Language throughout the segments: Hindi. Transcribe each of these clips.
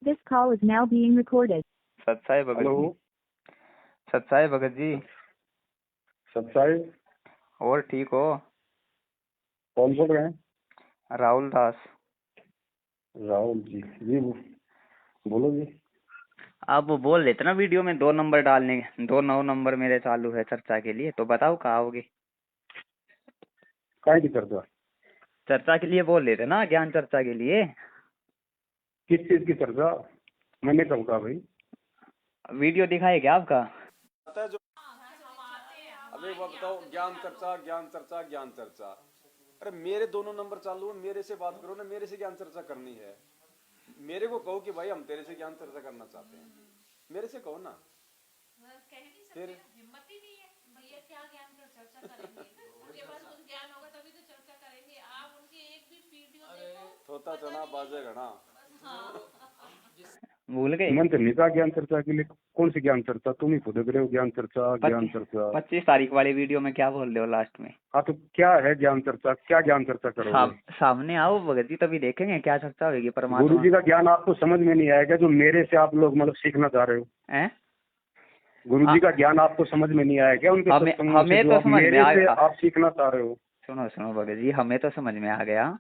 This call is now being recorded. Satsai Bhagat hello. जी। सत्साई भगत जी। सत्साई। और ठीक हो? कौन बोल रहे हैं? राहुल दास। राहुल जी जी बोलो जी। आप वो बोल रहे थे ना वीडियो में 2 नंबर डालने, 2 नौ नंबर मेरे चालू है चर्चा के लिए, तो बताओ कहाँ आओगे? काय की चर्चा? चर्चा के लिए बोल रहे थे ना, ज्ञान चर्चा के लिए। किस चीज की चर्चा? मैंने कब कहा भाई? वीडियो दिखाए क्या आपका? आता है जो अबे वो बताओ, ज्ञान चर्चा ज्ञान चर्चा ज्ञान चर्चा। अरे मेरे दोनों नंबर चालू है, मेरे से बात करो ना, मेरे से ज्ञान चर्चा करनी है। मेरे को कहो कि भाई हम तेरे से ज्ञान चर्चा करना चाहते हैं, मेरे से कहो ना। फिर हिम्मत ही नहीं है भैया, क्या ज्ञान पर चर्चा करेंगे? उनके पास कुछ ज्ञान होगा तभी तो चर्चा करेंगे। आप उनकी एक भी वीडियो देखो, थोता चना बाजे घना। भूल गए? मन तो नहीं था ज्ञान चर्चा के लिए। कौन सी ज्ञान चर्चा? तुम ही खुद रहे हो ज्ञान चर्चा ज्ञान चर्चा। 25 तारीख वाली वीडियो में क्या बोल रहे हो लास्ट में? हाँ तो क्या है ज्ञान चर्चा? क्या ज्ञान चर्चा करोगे? सामने आओ भगत जी, तभी देखेंगे क्या चर्चा होगी। परमात्मा गुरु जी का ज्ञान आपको समझ में नहीं आएगा जो मेरे से आप लोग मतलब सीखना चाह रहे हो। हैं? गुरु जी का ज्ञान आपको समझ में नहीं आएगा, उनके हमें सत्संग तो से जो आप समझ में मेरे आ से गया। आप सीखना चाह रहे हो। सुनो भगत जी, हमें तो समझ में आ गया,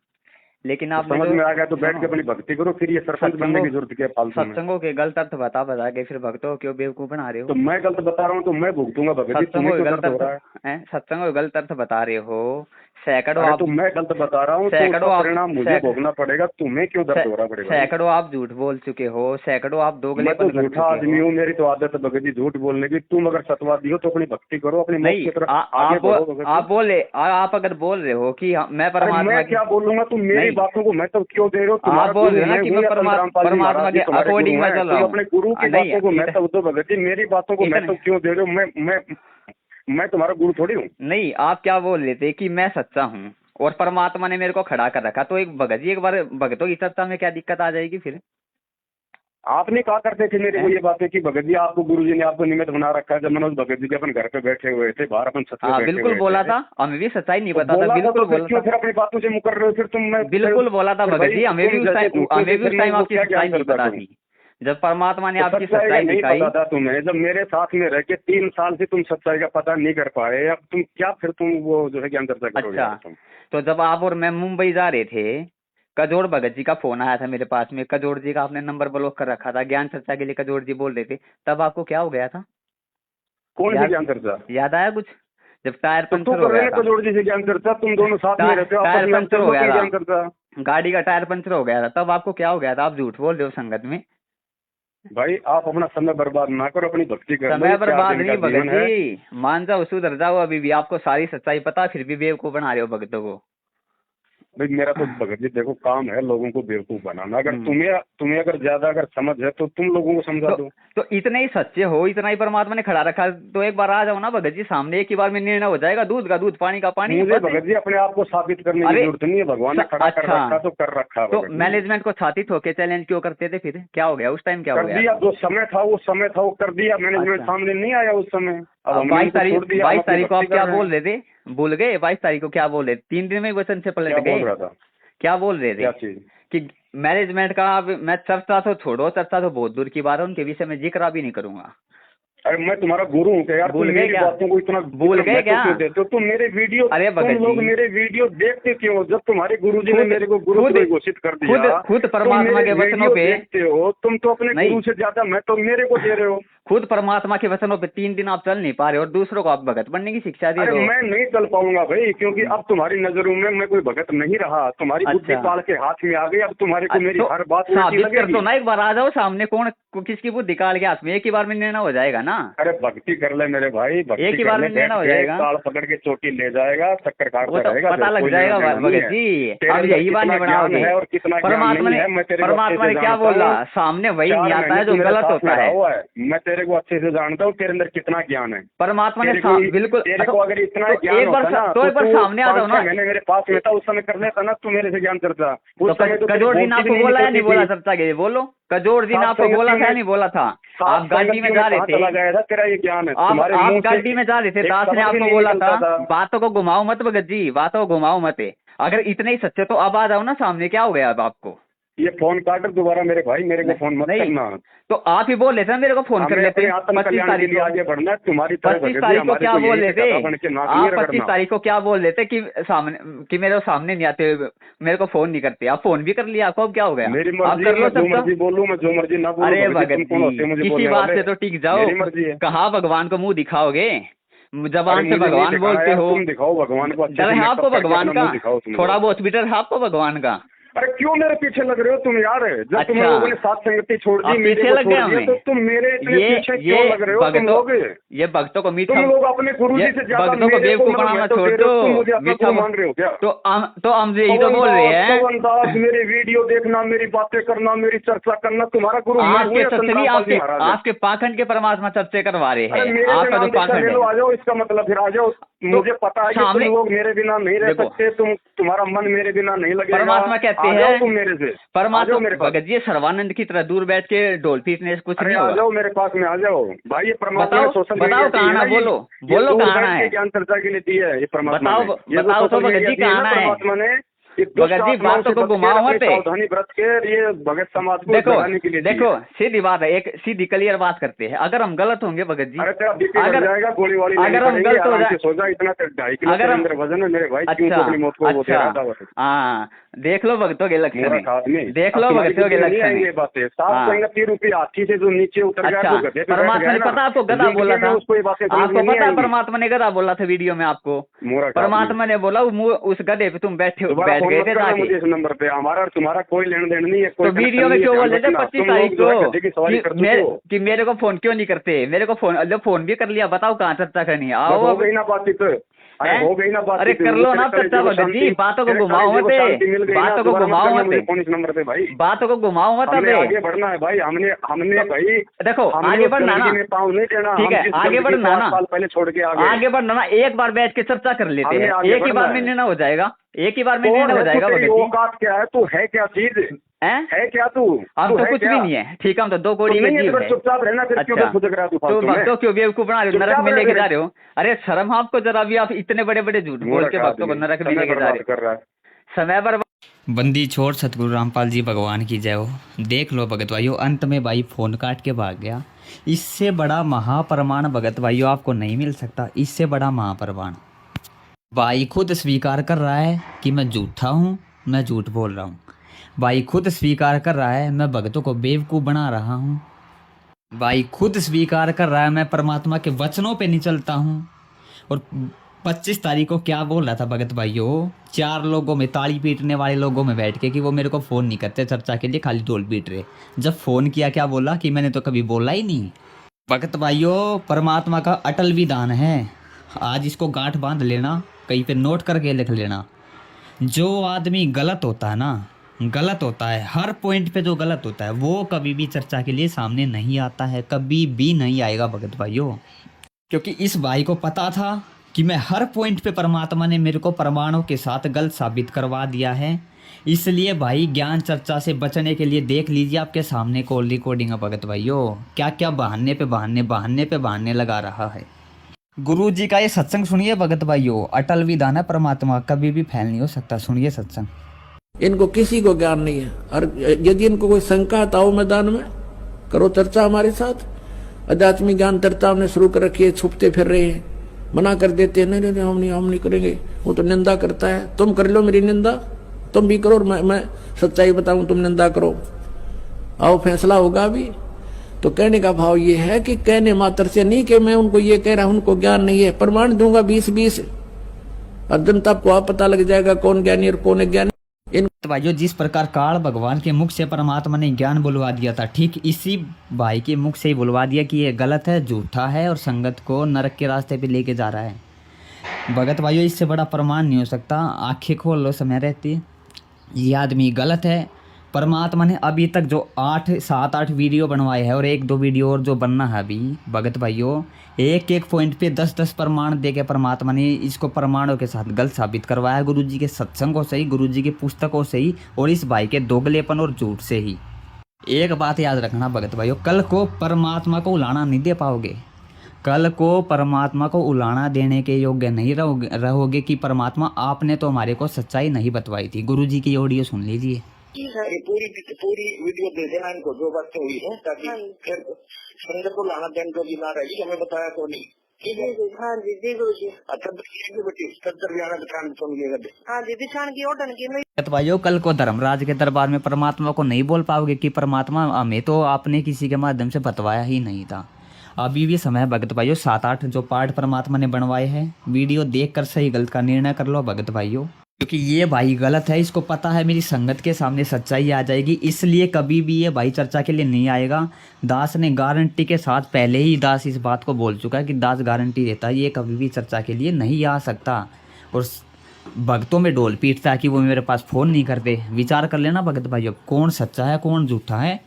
लेकिन आप समझ में आ गया तो बैठ के अपनी भक्ति करो। फिर ये सरपंच बनने की जरूरत क्या है फालतू में? सत्संगों के गलत अर्थ बता के फिर भक्तों क्यों बेवकूफ बना रहे हो? तो मैं गलत बता रहा हूँ तो मैं भुगतूंगा भगत जी। तुम्हें क्यों दर्द हो रहा है? सत्संगों को गलत अर्थ बता रहे हो। सैकड़ों अरे आप तो मैं गलत बता रहा हूँ तो उसका परिणाम मुझे भोगना पड़ेगा। तुम्हें क्यों दर्द हो रहा पड़ेगा? सैकड़ों आप झूठ बोल चुके हो, सैकड़ों आप दोगले मैं तो झूठा आदमी हूँ, मेरी तो आदत है भगत जी झूठ बोलने की। तुम अगर सत्यवादी हो तो अपनी भक्ति करो, अपनी मोक्ष की तरफ आगे बढ़ो भगत जी। आप बोले, आप अगर बोल रहे हो कि मैं परमात्मा, मैं क्या बोलूंगा? तुम मेरी बातों को मैं तो क्यों दे रहे हो? आप बोल रहे हो ना कि मैं परमात्मा के अकॉर्डिंग में चल रहा हूँ। अपने गुरु की बातों को मैं तो भगत जी मेरी बातों को मैं तो क्यों दे रहे हो? मैं तुम्हारा गुरु थोड़ी हूँ। नहीं, आप क्या बोल रहे थे कि मैं सच्चा हूँ और परमात्मा ने मेरे को खड़ा कर रखा, तो एक भगत जी एक बार भगतों की चर्चा में क्या दिक्कत आ जाएगी फिर? आपने कहा करते थे मेरे को ये बातें कि भगत जी आपको गुरु जी ने आपको निमित्त बना रखा है। जब मनोज भगत जी के अपन घर पे बैठे हुए थे, बाहर अपन सत्संग बैठे बिल्कुल बोला था, हमें भी सच्चाई नहीं पता था। बिल्कुल बोला था। फिर अपनी बातों से मुकर रहे हो फिर तुम? मैं बिल्कुल बोला था भगत जी, हमें भी उस टाइम आपकी सच्चाई नहीं पता थी, जब परमात्मा ने आपकी सच्चाई दिखाई। पता था तुम्हें जब मेरे साथ में रह के 3 साल से तुम सच्चाई का पता नहीं कर पाए, अब तुम क्या फिर तुम वो जो है ज्ञान चर्चा करोगे? अच्छा, तो जब आप और मैं मुंबई जा रहे थे, कजोड़ भगत जी का फोन आया था मेरे पास में। कजोड़ जी का आपने नंबर ब्लॉक कर रखा था, ज्ञान चर्चा के लिए कजोड़ जी बोल रहे थे, तब आपको क्या हो गया था? कौन सी ज्ञान चर्चा? याद आया कुछ? जब टायर पंचर हो गया था। कजोड़ जी से ज्ञान चर्चा, तुम दोनों साथ में रहते हो, टायर पंचर हो गया था, गाड़ी का टायर पंचर हो गया था, तब आपको क्या हो गया था? आप झूठ बोल रहे हो संगत में। भाई आप अपना समय बर्बाद ना करो, अपनी भक्ति करो। समय बर्बाद नहीं भगत जी, मान जाओ सुधर जाओ। अभी भी आपको सारी सच्चाई पता, फिर भी बेवकूफ बना रहे हो भक्तों को। भाई मेरा तो भगत जी देखो काम है लोगों को बेवकूफ बनाना। अगर तुम्हें अगर ज्यादा अगर समझ है तो तुम लोगों को समझा दो। तो इतने ही सच्चे हो, इतना ही परमात्मा ने खड़ा रखा, तो एक बार आ जाओ ना भगत जी सामने, एक ही बार में निर्णय हो जाएगा। दूध का दूध, पानी का पानी। मुझे भगत जी अपने आप को साबित करने की जरूरत नहीं है, भगवान ने खड़ा कर रखा तो कर रखा। तो मैनेजमेंट को छाती ठोके चैलेंज क्यों करते थे फिर? क्या हो गया उस टाइम? क्या हो गया? जो समय था वो कर दिया। मैनेजमेंट सामने नहीं आया उस समय। 22 तारीख को आप क्या बोल रहे थे? भूल गए? 22 तारीख को क्या बोल रहे थे? 3 दिन में वचन से पलट गए। क्या बोल रहे थे? कि मैनेजमेंट का मैं चर्चा तो छोड़ो, चर्चा तो बहुत दूर की बात है, उनके विषय में जिक्र भी नहीं करूंगा। अरे मैं तुम्हारा गुरु हूँ क्या यार? भूल गए क्या? बातों को इतना भूल गए क्या? देते हो तुम मेरे वीडियो? अरे तुम लोग मेरे वीडियो देखते क्यों? जब तुम्हारे गुरु जी ने मेरे को गुरु घोषित कर दिया, खुद परमात्मा के वचनों पे देखते हो तुम तो अपने गुरु से ज्यादा मैं तो मेरे को दे रहे हो। खुद परमात्मा के वचनों पे 3 दिन आप चल नहीं पा रहे और दूसरों को आप भगत बनने की शिक्षा दे रहे हो। मैं नहीं चल पाऊंगा भाई, क्योंकि अब तुम्हारी नजरों में मैं कोई भगत नहीं रहा। तुम्हारी बुद्धि काल के हाथ में आ गई, अब तुम्हारे को मेरी हर बात साबित कर दो ना। एक बार आ जाओ सामने, कौन किसकी बुद्धि काल के हाथ में? एक ही बार में निर्णय हो जाएगा ना। अरे भक्ति कर ले मेरे भाई, एक ही बार में निर्णय हो जाएगा। काल पकड़ के चोटी ले जाएगा, चक्कर काटता रहेगा, पता लग जाएगा भगत जी। अब यही बात नहीं बनाओगे। और कितना परमात्मा ने क्या बोला? सामने वही नहीं आता है जो गलत होता है। मैं तेरे को अच्छे से जानता हूँ, तेरे अंदर कितना ज्ञान है। परमात्मा ने बिल्कुल तेरे को अगर इतना ज्ञान एक बार सामने आ जाओ ना। मैंने मेरे पास में था उस समय कर लेता ना तू मेरे से ज्ञान चर्चा। कजोड़ जी ने आपको बोला या नहीं बोला चर्चा के लिए? बोलो, कजोड़ जी ने आपको बोला था या नहीं बोला था? आप गाड़ी में जा रहे थे, गया था तेरा ये ज्ञान है। आप गाड़ी में जा रहे थे, दास ने आपको बोला था बातों को घुमाओ मत भगत जी, बातों को घुमाओ मत। अगर इतने ही सच्चे तो अब आ जाओ ना सामने। क्या हो गया अब आपको? ये फोन काट दोबारा मेरे भाई, मेरे को फोन मत नहीं, करना। तो आप ही बोल रहे थे ना मेरे को फोन कर हमें लेते। अपने आत्म 25 कल्याण के तारीख लिए को, आगे बढ़ना है, तुम्हारी तरह 25 भगत जी तारीख को हमारे क्या को बोल यही रहे थे सिखाता बन के नाक नहीं आप? 25 रगड़ना। तारीख को क्या बोल रहे थे कि सामने, कि मेरे को सामने नहीं आते, मेरे को फोन नहीं करते। आप फोन भी कर लिया, आपको अब क्या हो गया? मेरी आप मर्जी, कर लो मैं जो सब। मर्जी बोलूं, मैं जो मर्जी ना बोलूं। अरे भगत जी, तुम भगत कौन होते हो जी, मुझे किसी बोलने बात वाले? से तो टिक जाओ। मेरी मर्जी है। कहाँ भगवान को मुंह दिखाओगे? जबान अरे से मुझे नहीं भगवान दिखाना बोलते यार, हो। तुम दिखाओ भगवान को, अच्छे डर से है मेकअप आपको करके भगवान अपना का? मुंह दिखाओ तुम थोड़ा लोग। बहुत भी डर है आपको भगवान का? अरे क्यों मेरे पीछे लग रहे हो तुम यार? जब तुम अच्छा। लोगों ने साथ संगति छोड़ दी, आप मेरे पीछे को लग छोड़ गए दिया, हमें। तो तुम मेरे इतने पीछे क्यों लग रहे हो तुम लोग? ये भक्तों को मीठा, तुम लोग अपने गुरु जी ये से ज्यादा भक्तों को मेरे को बेवकूफ मतलब बनाना मैं तो छोड़ दे रहे हो, दो। तुम मुझे अपना मीठा गुरु मान रहे हो क्या? तो हम यही तो बोल रहे हैं। पवन दास, मेरी वीडियो देखना, मेरी बातें करना, मेरी चर्चा करना, तुम्हारा गुरु मैं हूँ आपके या सत्संगी, संतराम पाल जी महाराज है? आपके पाखंड के परमात्मा चर्चे करवा रहे अरे हैं। मेरे से आपका नाम जो दीक्षा पाखंड ले लो, है, आ जाओ, इसका मतलब फिर आ जाओ। मुझे पता है कि तुम लोग मेरे बिना नहीं रह देखो, सकते, तुम्हारा मन मेरे बिना नहीं लगेगा। परमात्मा कहते आ जाओ हैं, तुम मेरे से, आ परमात्मा जाओ मेरे पास। भगत जी सर्वानंद की तरह दूर बैठ के ढोल पीटने से कुछ अरे नहीं आ होगा। जाओ मेरे पास में, आ जाओ भाई। ये परमात्मा बताओ, ने सोशल बताओ मीडिया कहाँ आना, बोलो, बोलो कहाँ आना है? ज्ञान चर्चा के लिए दी है ये परमात्मा बताओ, ने। ये जो बताओ तो सोशल भगत मीडिया जी दी है कहाँ ना आना है? परमात्मा ने, ये दुष्ट भगत जी आत्माओं बातों से को बच के, घुमाओ अपनी मत। सावधानी बरत के ये भगत समाज को देखो जगाने के लिए दी है। देखो, सीधी बात है, एक सीधी क्लियर बात करते हैं। अगर हम गलत होंगे भगत जी, अरे तेरा बीपी बढ़ अगर जाएगा, गोली वाली अगर लेनी हम पड़ेगी, गलत हो आराम जाए, से सो जा। इतना 2.5 किलो अगर के हम, अंदर वजन है मेरे भाई, क्यों तो अपनी मौत को वो दे रहा था बस। हाँ, देख लो भक्तों के लक्षण, मोरा खाद में देख लो भक्तों के लक्षण। ये बातें सात हाँ। संगति रूपी हाथी से जो नीचे उतर गया, अच्छा, जो गधे पे बैठ परमात्मा गया ने ना, पता आपको गधा जिंदगी बोला में था? उसको ये बातें समझ आपको में नहीं पता है आएंगी। परमात्मा ने गधा बोला था वीडियो में आपको? मोरा खाद में। परमात्मा ने बोला उस गधे पे तुम बैठ दोबारा गए फोन मत थे करना जाके। मुझे इस नंबर पे, हमारा और तुम्हारा कोई लेन देन नहीं है। तो कोई वीडियो में क्यों बोल रहे थे 25 तारीख को कि मेरे को फोन क्यों नहीं करते? मेरे को फोन भी कर लिया, बताओ कहाँ चर्चा करनी है? आओ, हो गई ना बातचीत, अरे हो गई ना बात। अरे कर लो ना चर्चा भगत जी, बातों को घुमाओ मत, बातों को घुमाओ मत, फोन इस नंबर पे भाई, बातों को घुमाओ मत। हमने आगे बढ़ना है भाई, हमने भाई देखो हमने आगे बढ़ना ना, में पाँव नहीं देना। ठीक है, आगे बढ़ना ना, साल पहले छोड़ के आगे बढ़ना ना। एक बार बैठ के चर्चा कर लेते हैं, एक ही बार में निर्णय हो जाएगा, एक ही बार में निर्णय हो जाएगा। भगत जी औकात क्या है? तू है क्या चीज? है क्या तू? हम तो कुछ भी नहीं है, ठीक है, हम तो 2 कौड़ी में जीव है। चुपचाप रहना, फिर क्यों फुदक रहा तू? तो भक्तों क्यों बेवकूफ बना रहे हो, नरक में लेके जा रहे हो? अरे शर्म आपको जरा भी, आप इतने बड़े बड़े झूठ बोल के भक्तों को नरक में लेके जा रहे हो। समय पर बंदी छोड़ सतगुरु रामपाल जी भगवान की जय हो। देख लो भगत भाइयों, अंत में भाई फोन काट के भाग गया। इससे बड़ा महाप्रमाण भगत भाइयों आपको नहीं मिल सकता, इससे बड़ा महाप्रमाण। भाई खुद स्वीकार कर रहा है कि मैं झूठा हूँ, मैं झूठ बोल रहा हूँ। भाई खुद स्वीकार कर रहा है मैं भक्तों को बेवकूफ़ बना रहा हूँ। भाई खुद स्वीकार कर रहा है मैं परमात्मा के वचनों पे नहीं चलता हूँ। और 25 तारीख को क्या बोल रहा था भगत भाइयों? 4 लोगों में, ताली पीटने वाले लोगों में बैठ के, कि वो मेरे को फ़ोन नहीं करते चर्चा के लिए, खाली ढोल पीट रहे। जब फ़ोन किया क्या बोला कि मैंने तो कभी बोला ही नहीं। भगत भाइयों, परमात्मा का अटल विधान है, आज इसको गांठ बांध लेना, कहीं पे नोट करके लिख लेना। जो आदमी गलत होता है ना, गलत होता है, हर पॉइंट पे जो गलत होता है वो कभी भी चर्चा के लिए सामने नहीं आता है, कभी भी नहीं आएगा भगत भाइयों। क्योंकि इस भाई को पता था कि मैं हर पॉइंट पे, परमात्मा ने मेरे को प्रमाणों के साथ गलत साबित करवा दिया है। इसलिए भाई ज्ञान चर्चा से बचने के लिए देख लीजिए आपके सामने कॉल रिकॉर्डिंग है भगत भाइयों, क्या क्या बहाने पे बहाने लगा रहा है। गुरु जी का ये सत्संग सुनिए भगत भाइयों, अटल विधान है परमात्मा, कभी भी फैल नहीं हो सकता। सुनिए सत्संग। इनको किसी को ज्ञान नहीं है, और यदि इनको कोई शंका तो आओ मैदान में करो चर्चा हमारे साथ। अध्यात्मिक ज्ञान चर्चा हमने शुरू कर रखी है, छुपते फिर रहे हैं, मना कर देते हैं, नहीं हम नहीं करेंगे, वो तो निंदा करता है। तुम कर लो मेरी निंदा, तुम भी करो, मैं सच्चाई बताऊं, तुम निंदा करो, आओ फैसला होगा अभी। तो कहने का भाव ये है कि कहने मात्र से नहीं कि मैं उनको ये कह रहा हूं उनको ज्ञान नहीं है, प्रमाण दूंगा 20-20 और जनता को आप पता लग जाएगा कौन ज्ञानी और कौन अज्ञानी। तो भाइयों, जिस प्रकार काल भगवान के मुख से परमात्मा ने ज्ञान बुलवा दिया था, ठीक इसी भाई के मुख से ही बुलवा दिया कि ये गलत है, झूठा है और संगत को नरक के रास्ते पे लेके जा रहा है। भगत भाइयों, इससे बड़ा प्रमाण नहीं हो सकता। आंखें खोल लो समय रहती, ये आदमी गलत है। परमात्मा ने अभी तक जो 7-8 वीडियो बनवाए हैं और 1-2 वीडियो और जो बनना है अभी, भगत भाइयों, एक पॉइंट पे 10-10 प्रमाण दे के परमात्मा ने इसको प्रमाणों के साथ गलत साबित करवाया, गुरु जी के सत्संगों से ही, गुरु जी की पुस्तकों से ही, और इस भाई के दोगलेपन और झूठ से ही। एक बात याद रखना भगत भाइयों, कल को परमात्मा को उलाना नहीं दे पाओगे, कल को परमात्मा को उलाना देने के योग्य नहीं रहोगे कि परमात्मा आपने तो हमारे को सच्चाई नहीं बतवाई थी। गुरु जी की ऑडियो सुन लीजिए। ये पूरी वीडियो दे देना इनको जो बातें हुई है, ताकि फिर संगत को लाना देन को भी ना रहेगी, हमें बताया तो नहीं। हाँ जी जी गुरु जी। अच्छा बेटी 70 बिठान समझिएगा। हाँ जी बिछान की ओटन की मैं। तो भाइयों कल को धर्मराज के दरबार में परमात्मा को नहीं बोल पाओगे कि परमात्मा हमें तो आपने किसी के माध्यम से बतवाया ही नहीं था। अभी भी समय है भगत भाइयों, 7-8 जो पाठ परमात्मा ने बनवाए हैं, वीडियो देखकर सही गलत का निर्णय कर लो भगत भाइयों, क्योंकि ये भाई गलत है, इसको पता है मेरी संगत के सामने सच्चाई आ जाएगी, इसलिए कभी भी ये भाई चर्चा के लिए नहीं आएगा। दास ने गारंटी के साथ पहले ही दास इस बात को बोल चुका है कि दास गारंटी देता है ये कभी भी चर्चा के लिए नहीं आ सकता। और भक्तों में डोल पीटता है कि वो मेरे पास फ़ोन नहीं करते। विचार कर लेना भगत भाइयों, कौन सच्चा है कौन झूठा है,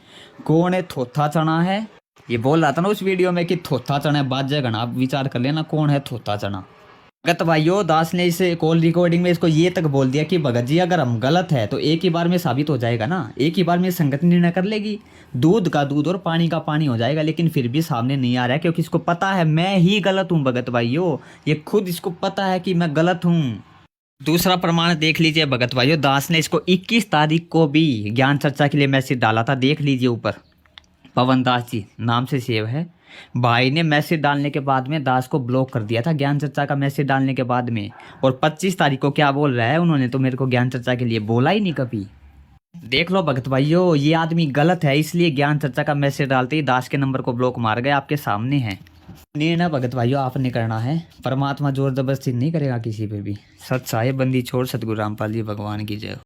कौन है थोथा चना है। ये बोल रहा था ना उस वीडियो में कि थोथा चना है बाजे गणा, आप विचार कर लेना कौन है थोथा चना। भगत भाइयों दास ने इस कॉल रिकॉर्डिंग में इसको ये तक बोल दिया कि भगत जी अगर हम गलत है तो एक ही बार में साबित हो जाएगा ना, एक ही बार में संगत निर्णय कर लेगी, दूध का दूध और पानी का पानी हो जाएगा। लेकिन फिर भी सामने नहीं आ रहा है क्योंकि इसको पता है मैं ही गलत हूँ भगत भाइयों, ये खुद इसको पता है कि मैं गलत हूँ। दूसरा प्रमाण देख लीजिए भगत भाइयों, दास ने इसको 21 तारीख को भी ज्ञान चर्चा के लिए मैसेज डाला था, देख लीजिए ऊपर पवन दास जी नाम से सेव है। भाई ने मैसेज डालने के बाद में दास को ब्लॉक कर दिया था ज्ञान चर्चा का मैसेज डालने के बाद में। और 25 तारीख को क्या बोल रहा है, उन्होंने तो मेरे को ज्ञान चर्चा के लिए बोला ही नहीं कभी। देख लो भगत भाइयों, ये आदमी गलत है, इसलिए ज्ञान चर्चा का मैसेज डालते ही दास के नंबर को ब्लॉक मार गए, आपके सामने है। निर्णय भगत भाइयों आपने करना है, परमात्मा जोर जबरदस्ती नहीं करेगा किसी पे भी। सच साहेब बंदी छोड़ सतगुरु रामपाल जी भगवान की जय।